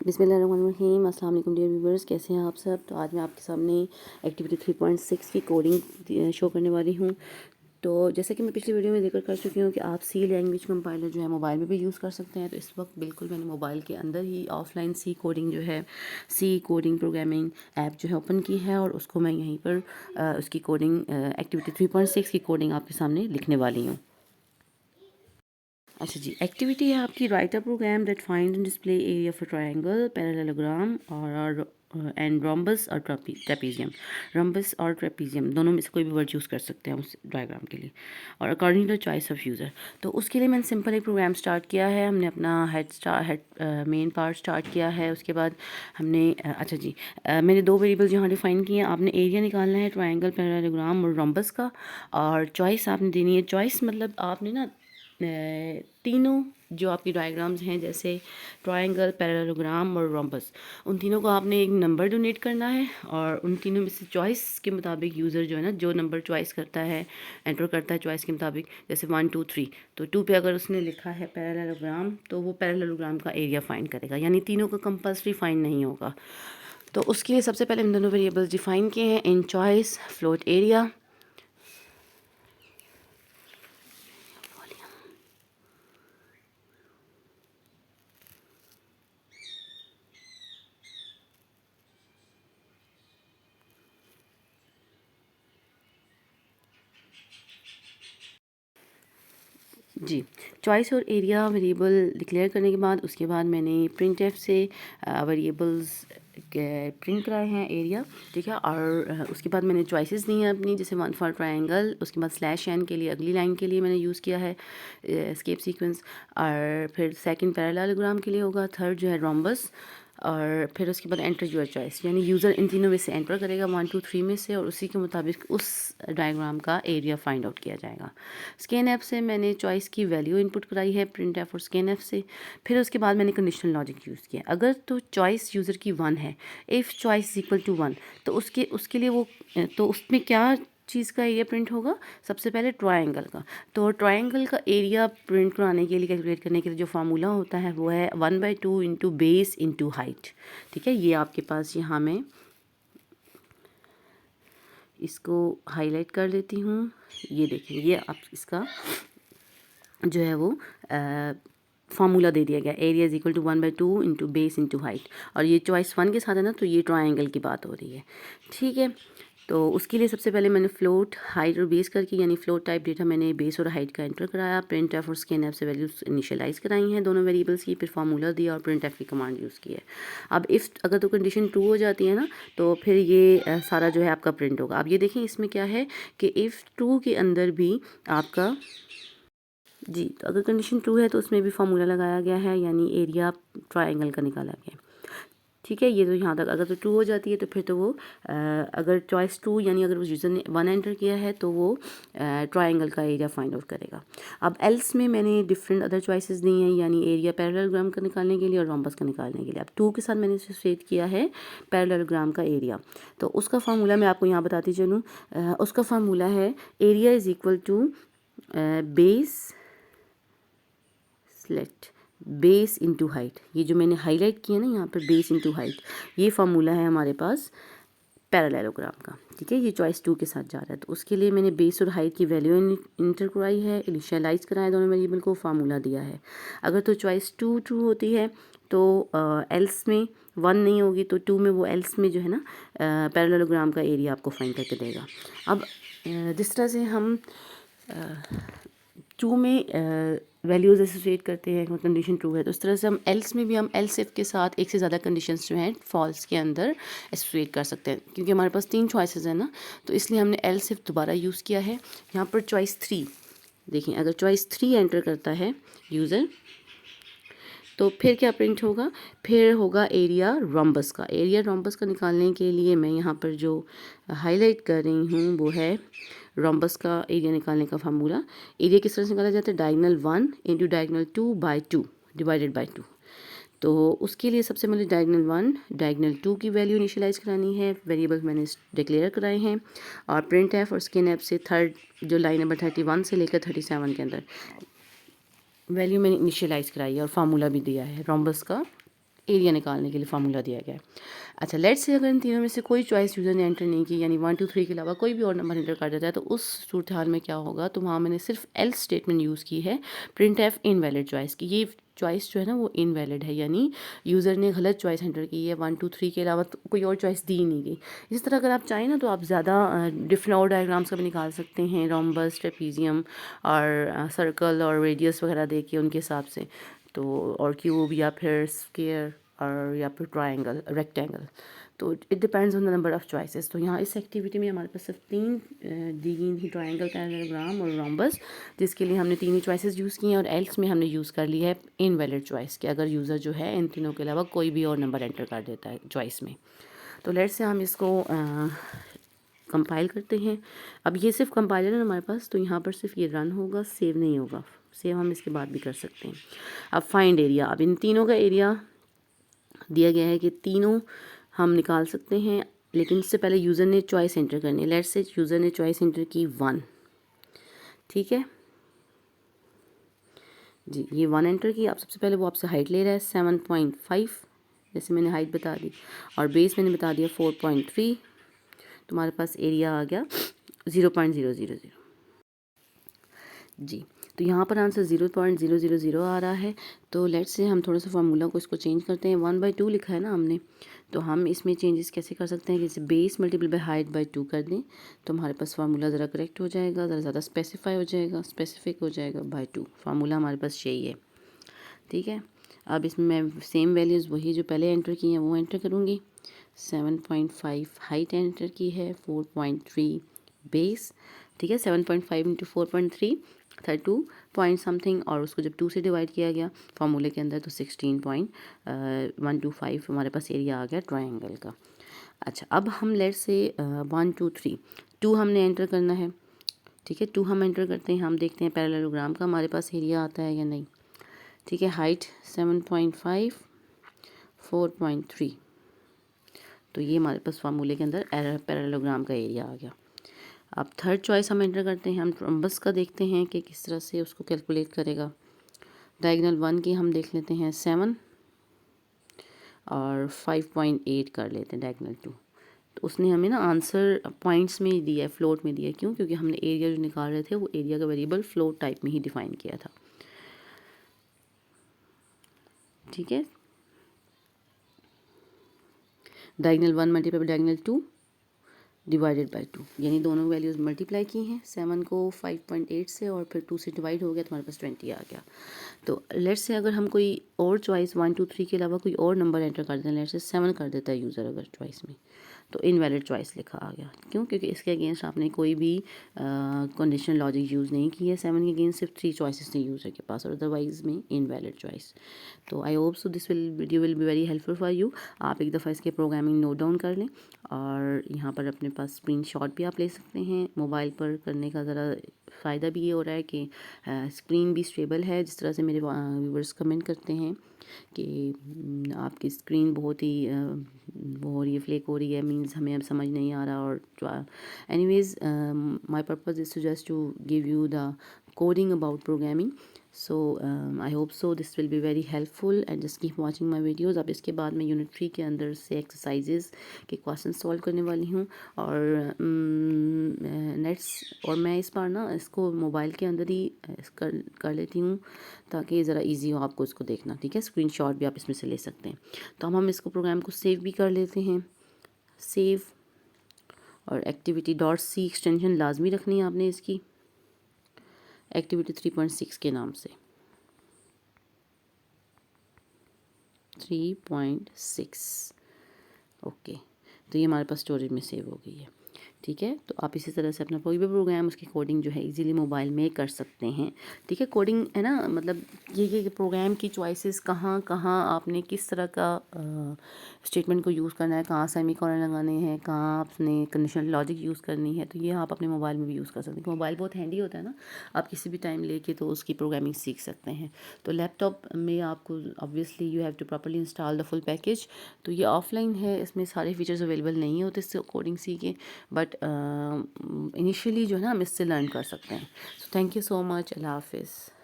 बिस्मिल्लाहिर्रहमानिर्रहीम। अस्सलाम वालेकुम डियर व्यूवर्स, कैसे हैं आप सब। तो आज मैं आपके सामने एक्टिविटी 3.6 की कोडिंग शो करने वाली हूँ। तो जैसे कि मैं पिछली वीडियो में जिक्र कर चुकी हूँ कि आप सी लैंग्वेज कंपाइलर जो है मोबाइल में भी यूज़ कर सकते हैं। तो इस वक्त बिल्कुल मैंने मोबाइल के अंदर ही ऑफलाइन सी कोडिंग जो है, सी कोडिंग प्रोग्रामिंग ऐप जो है ओपन की है और उसको मैं यहीं पर उसकी कोडिंग एक्टिविटी 3.6 की कोडिंग आपके सामने लिखने वाली हूँ। अच्छा जी, एक्टिविटी है आपकी write a program that find and display area for triangle, parallelogram और एंड रोम्बस और ट्रेपीजियम। रोम्बस और ट्रेपीजियम दोनों में से कोई भी वर्ड यूज़ कर सकते हैं उस डायग्राम के लिए और according to choice of user. तो उसके लिए मैंने सिंपल एक प्रोग्राम स्टार्ट किया है। हमने अपना हेड मेन पार्ट स्टार्ट किया है। उसके बाद हमने अच्छा जी, मैंने दो वेरिएबल्स यहाँ डिफाइन किए हैं। आपने एरिया निकालना है ट्रायंगल, पैरेललोग्राम और रोम्बस का, और चॉइस आपने देनी है। चॉइस मतलब आपने ना तीनों जो आपकी डायग्राम्स हैं जैसे ट्रायंगल, पैरेललोग्राम और रोम्बस, उन तीनों को आपने एक नंबर डोनेट करना है और उन तीनों में से चॉइस के मुताबिक यूज़र जो है ना, जो नंबर चॉइस करता है, एंटर करता है चॉइस के मुताबिक, जैसे 1 2 3, तो 2 पे अगर उसने लिखा है पैरेललोग्राम तो वो पैरेललोग्राम का एरिया फाइंड करेगा, यानी तीनों का कंपल्सरी फाइंड नहीं होगा। तो उसके लिए सबसे पहले हम दोनों वेरिएबल्स डिफाइन किए हैं, इन चॉइस फ्लोट एरिया। जी, चॉइस और एरिया वेरिएबल डिक्लेयर करने के बाद उसके बाद मैंने प्रिंटफ से वेरिएबल्स के प्रिंट कराए हैं एरिया, ठीक है। और उसके बाद मैंने चॉइसेस दी हैं अपनी, जैसे 1 फॉर ट्रायंगल, उसके बाद स्लैश एन के लिए अगली लाइन के लिए मैंने यूज़ किया है एस्केप सीक्वेंस, और फिर सेकंड पैरेललोग्राम के लिए होगा, थर्ड जो है रोम्बस, और फिर उसके बाद एंटर योर चॉइस, यानी यूज़र इन तीनों में से एंटर करेगा 1 2 3 में से, और उसी के मुताबिक उस डायग्राम का एरिया फाइंड आउट किया जाएगा। स्कैन ऐप से मैंने चॉइस की वैल्यू इनपुट कराई है प्रिंट ऐप और स्कैन ऐप से। फिर उसके बाद मैंने कंडीशनल लॉजिक यूज़ किया। अगर तो चॉइस यूज़र की 1 है, इफ़ चॉइस इक्वल टू 1, तो उसके लिए वो, तो उसमें क्या चीज़ का एरिया प्रिंट होगा, सबसे पहले ट्रायंगल का। तो ट्रायंगल का एरिया प्रिंट कराने के लिए, कैलकुलेट करने के लिए जो फार्मूला होता है वो है 1/2 इंटू बेस इंटू हाइट, ठीक है। ये आपके पास यहाँ मैं इसको हाईलाइट कर लेती हूँ। ये देखिए, ये आप इसका जो है वो फार्मूला दे दिया गया, area is equal to 1/2 into base into height, और ये चॉइस 1 के साथ है ना, तो ये ट्रायंगल की बात हो रही है, ठीक है। तो उसके लिए सबसे पहले मैंने फ्लोट, हाइट और बेस करके, यानी फ्लोट टाइप डेटा मैंने बेस और हाइट का एंटर कराया, प्रिंट एफ और स्कैन एफ से वैल्यूज इनिशियलाइज कराई हैं दोनों वेरिएबल्स की, फिर फार्मूला दिया और प्रिंट एफ की कमांड यूज़ की है। अब इफ़ अगर तो कंडीशन ट्रू हो जाती है ना, तो फिर ये सारा जो है आपका प्रिंट होगा। अब ये देखें, इसमें क्या है कि इफ़ ट्रू के अंदर भी आपका, जी, तो अगर कंडीशन ट्रू है तो उसमें भी फार्मूला लगाया गया है, यानी एरिया ट्रायंगल का निकाला गया, ठीक है। ये तो यहाँ तक अगर तो ट्रू हो जाती है तो फिर तो वो अगर चॉइस ट्रू, यानी अगर उस यूज़र ने 1 एंटर किया है तो वो ट्रायंगल का एरिया फाइंड आउट करेगा। अब एल्स में मैंने डिफरेंट अदर चॉइसेस दी हैं, यानी एरिया पैरेललोग्राम का निकालने के लिए और रोम्बस का निकालने के लिए। अब 2 के साथ मैंने एसोसिएट किया है पैरेललोग्राम का एरिया, तो उसका फार्मूला मैं आपको यहाँ बताती चलूँ। उसका फार्मूला है area is equal to base select base into height. ये जो मैंने हाईलाइट किया ना यहाँ पर, बेस इंटू हाइट, ये फार्मूला है हमारे पास पैरेललोग्राम का, ठीक है। ये चॉइस 2 के साथ जा रहा है, तो उसके लिए मैंने बेस और हाइट की वैल्यू इंटर कराई है, इनिशियलाइज कराया दोनों वेरिएबल को, फार्मूला दिया है। अगर तो चॉइस 2 ट्रू होती है तो एल्स में 1 नहीं होगी, तो 2 में वो एल्स में जो है ना पैरेललोग्राम का एरिया आपको फाइंड करके देगा। अब जिस तरह से हम 2 में वैल्यूज़ एसोसिएट करते हैं, कंडीशन ट्रू है, तो उस तरह से हम एल्स में भी हम एल्स इफ के साथ एक से ज़्यादा कंडीशंस जो हैं फॉल्स के अंदर एसोसिएट कर सकते हैं, क्योंकि हमारे पास 3 चॉइसेस हैं ना, तो इसलिए हमने एल्स इफ दोबारा यूज़ किया है। यहाँ पर चॉइस 3 देखें, अगर चॉइस 3 एंटर करता है यूज़र, तो फिर क्या प्रिंट होगा, फिर होगा एरिया रोम्बस का। एरिया रोम्बस का निकालने के लिए मैं यहाँ पर जो हाईलाइट कर रही हूँ वो है रोम्बस का एरिया निकालने का फार्मूला। एरिया किस तरह से निकाला जाता है, diagonal 1 into diagonal 2/2 divided by 2। तो उसके लिए सबसे पहले डायगनल 1 डायगनल 2 की वैल्यू इनिशियलाइज करानी है, वेरिएबल्स मैंने डिक्लेयर कराए हैं, और प्रिंट एफ और स्कैन एफ से थर्ड जो लाइन नंबर 31 से लेकर 37 के अंदर वैल्यू मैंने इनिशियलाइज कराई है और फार्मूला भी दिया है रोम्बस का एरिया निकालने के लिए फार्मूला दिया गया है। अच्छा, लेट्स से अगर इन तीनों में से कोई चॉइस यूज़र ने एंटर नहीं की, यानी 1 2 3 के अलावा कोई भी और नंबर एंटर कर देता है, तो उस सूरत हाल में क्या होगा, तो वहाँ मैंने सिर्फ एल्स स्टेटमेंट यूज़ की है प्रिंट एफ इनवैलिड चॉइस की। ये चॉइस जो है ना वो इनवैलिड है, यानी यूज़र ने गलत चॉइस एंटर की है, 1 2 3 के अलावा तो कोई और चॉइस दी नहीं गई। इस तरह अगर आप चाहें ना तो आप ज़्यादा डिफरेंट और डायग्राम्स का भी निकाल सकते हैं, रोम्बस, ट्रेपीजियम और सर्कल और रेडियस वगैरह दे के उनके हिसाब से, तो और क्यूब या फिर स्क्वायर और या फिर ट्रायंगल, रेक्टेंगल। तो it depends on the number of choices. तो यहाँ इस एक्टिविटी में हमारे पास सिर्फ 3 दी गई थी, ट्रायंगल, पैरेललोग्राम और रोम्बस, जिसके लिए हमने 3 ही चॉइसेस यूज़ की हैं, और एल्स में हमने यूज़ कर ली है इनवैलिड चॉइस कि अगर यूज़र जो है इन तीनों के अलावा कोई भी और नंबर एंटर कर देता है चॉइस में। तो लेट्स से हम इसको कंपाइल करते हैं। अब ये सिर्फ कंपाइलर है हमारे पास, तो यहाँ पर सिर्फ ये रन होगा, सेव नहीं होगा। सेव हम इसके बाद भी कर सकते हैं। अब फाइंड एरिया, अब इन तीनों का एरिया दिया गया है कि तीनों हम निकाल सकते हैं, लेकिन इससे पहले यूज़र ने चॉइस एंटर करनी है। लेट्स से यूज़र ने चॉइस एंटर की 1, ठीक है जी, ये 1 एंटर की। अब सबसे पहले वो आपसे हाइट ले रहा है 7.5, जैसे मैंने हाइट बता दी, और बेस मैंने बता दिया 4.3। तुम्हारे पास एरिया आ गया 0.000 जी। तो यहाँ पर आंसर 0.000 आ रहा है। तो लेट्स से हम थोड़ा सा फार्मूला को इसको चेंज करते हैं। 1/2 लिखा है ना हमने, तो हम इसमें चेंजेस कैसे कर सकते हैं कि जैसे base multiple by height bye 2 कर दें, तो हमारे पास फार्मूला ज़रा करेक्ट हो जाएगा, ज़रा ज़्यादा स्पेसिफाई हो जाएगा, स्पेसिफिक हो जाएगा बाय 2। फार्मूला हमारे पास यही है, ठीक है। अब इसमें मैं सेम वैल्यूज़ वही जो पहले एंटर की हैं वो एंटर करूँगी। 7.5 हाइट एंटर की है, 4.3 बेस, ठीक है। 7.5 इंटू 4.3 32 पॉइंट समथिंग, और उसको जब 2 से डिवाइड किया गया फार्मूले के अंदर, तो 16.125 हमारे पास एरिया आ गया ट्रायंगल का। अच्छा, अब हम लेट से 1 2 3 2 हमने एंटर करना है, ठीक है। 2 हम एंटर करते हैं, हम देखते हैं पैरेललोग्राम का हमारे पास एरिया आता है या नहीं, ठीक है। हाइट 7.5 4.3, तो ये हमारे पास फार्मूले के अंदर पैरेललोग्राम का एरिया आ गया। अब थर्ड चॉइस हम एंटर करते हैं, हम रोम्बस का देखते हैं कि किस तरह से उसको कैलकुलेट करेगा। डायगोनल 1 की हम देख लेते हैं 7 और 5.8 कर लेते हैं डायगोनल 2। तो उसने हमें ना आंसर पॉइंट्स में दिया है, फ्लोट में दिया है। क्यों? क्योंकि हमने एरिया जो निकाल रहे थे वो एरिया का वेरिएबल फ्लोट टाइप में ही डिफाइन किया था, ठीक है। Diagonal 1 multiply by diagonal 2 divided by 2, यानी दोनों वैल्यूज़ मल्टीप्लाई की हैं। 7 को 5.8 से और फिर 2 से डिवाइड हो गया, तो हमारे पास 20 आ गया। तो लेट्स से अगर हम कोई और चॉइस 1 2 3 के अलावा कोई और नंबर एंटर कर दें, लेट्स से 7 कर देता है यूज़र अगर चॉइस में, तो इनवैलिड चॉइस लिखा आ गया। क्यों? क्योंकि इसके अगेंस्ट आपने कोई भी कंडीशनल लॉजिक यूज़ नहीं की है। 7 के अगेंस्ट सिर्फ 3 चॉइसेस थे यूज़र के पास, और अदरवाइज में इनवैलिड चॉइस। तो I hope so this video will be very helpful for you. आप एक दफ़ा इसके प्रोग्रामिंग नोट डाउन कर लें, और यहाँ पर अपने पास स्क्रीनशॉट भी आप ले सकते हैं। मोबाइल पर करने का ज़रा फ़ायदा भी ये हो रहा है कि स्क्रीन भी स्टेबल है। जिस तरह से मेरे व्यूवर्स कमेंट करते हैं कि आपकी स्क्रीन बहुत ही वो हो रही है, फ्लेक हो रही है, मींस हमें अब समझ नहीं आ रहा। और anyways my purpose is to just to give you the coding about programming. So I hope so this will be very helpful, and just keep watching my videos. अब इसके बाद मैं यूनिट 3 के अंदर से एक्सरसाइजेज के क्वेश्चन सॉल्व करने वाली हूँ, और नेट्स और मैं इस बार ना इसको मोबाइल के अंदर ही कर लेती हूँ, ताकि ज़रा इजी हो आपको इसको देखना, ठीक है। स्क्रीनशॉट भी आप इसमें से ले सकते हैं। तो हम इसको प्रोग्राम को सेव भी कर लेते हैं, सेव, और एक्टिविटी .c एक्सटेंशन लाजमी रखनी है आपने इसकी, एक्टिविटी 3.6 के नाम से, 3.6, ओके। तो ये हमारे पास स्टोरेज में सेव हो गई है, ठीक है। तो आप इसी तरह से अपना कोई भी प्रोग्राम, उसकी कोडिंग जो है इजीली मोबाइल में कर सकते हैं, ठीक है। कोडिंग है ना, मतलब ये प्रोग्राम की चॉइसेस कहाँ कहाँ आपने किस तरह का स्टेटमेंट को यूज़ करना है, कहाँ सेमीकोलन लगाने हैं, कहाँ आपने कंडीशनल लॉजिक यूज़ करनी है, तो ये आप अपने मोबाइल में भी यूज़ कर सकते हैं। मोबाइल बहुत हैंडी होता है ना, आप किसी भी टाइम लेके तो उसकी प्रोग्रामिंग सीख सकते हैं। तो लैपटॉप में आपको obviously you have to properly install the full package. तो ये ऑफलाइन है, इसमें सारे फीचर्स अवेलेबल नहीं होते इससे कोडिंग सीखे, बट इनिशियली जो है ना हम इससे लर्न कर सकते हैं। So thank you so much, अल्लाह हाफिज़।